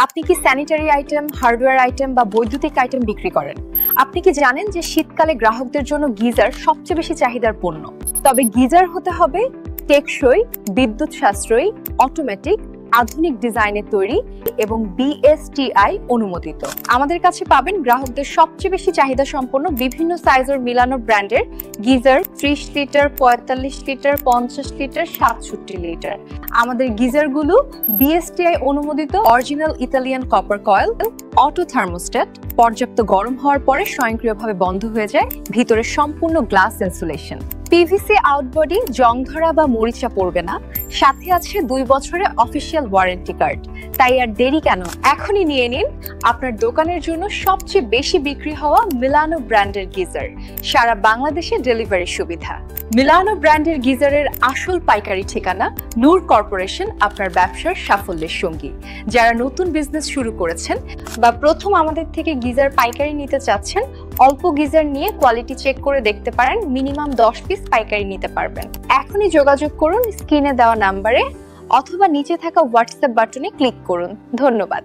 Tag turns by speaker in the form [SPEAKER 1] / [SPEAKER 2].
[SPEAKER 1] আপনি কি sanitary item, hardware item বা বৈদ্যুতিক আইটেম বিক্রি করেন? আপনি কি জানেন যে শীতকালে গ্রাহকদের জন্য গিজার সবচেয়ে বেশি চাহিদার পণ্য? তবে গিজার হতে হবে টেকসই, বিদ্যুৎ সাশ্রয়ী, অটোমেটিক, আধুনিক ডিজাইনের তৈরি এবং বিএসটিআই অনুমোদিত। আমাদের কাছে পাবেন গ্রাহকদের সবচেয়ে বেশি চাহিদা সম্পন্ন বিভিন্ন সাইজের মিলানো ব্র্যান্ডের geyser, 30 litre, 45 litre, 50 litre, 67 litre. আমাদের গিজারগুলো বিএসটিআই অনুমোদিত, original Italian copper coil, auto thermostat, পর্যাপ্ত গরম হওয়ার পরে স্বয়ংক্রিয়ভাবে বন্ধ হয়ে যায়, ভিতরে সম্পূর্ণ গ্লাস ইনসুলেশন। পিভিসি আউটবডি জং ধরা বা মরিচা পড়বে না, সাথে আছে 2 বছরের অফিসিয়াল ওয়ারেন্টি কার্ড। তাই আর দেরি কেন, এখনই নিয়ে নিন আপনার দোকানের জন্য সবচেয়ে বেশি বিক্রি হওয়া মিলানো ব্র্যান্ডের গিজার। সারা বাংলাদেশে ডেলিভারি সুবিধা। মিলানো ব্র্যান্ডের গিজারের আসল পাইকারি ঠিকানা নূর কর্পোরেশন, আপনার ব্যবসার সাফল্যের সঙ্গী। যারা নতুন বিজনেস শুরু করেছেন বা প্রথম আমাদের থেকে গিজার পাইকারি নিতে চাচ্ছেন, অল্প গিজার নিয়ে কোয়ালিটি চেক করে দেখতে পারেন, মিনিমাম 10 পিস পাইকারি নিতে পারবেন। এখনই যোগাযোগ করুন স্ক্রিনে দেওয়া নাম্বারে অথবা নিচে থাকা হোয়াটসঅ্যাপ বাটনে ক্লিক করুন। ধন্যবাদ।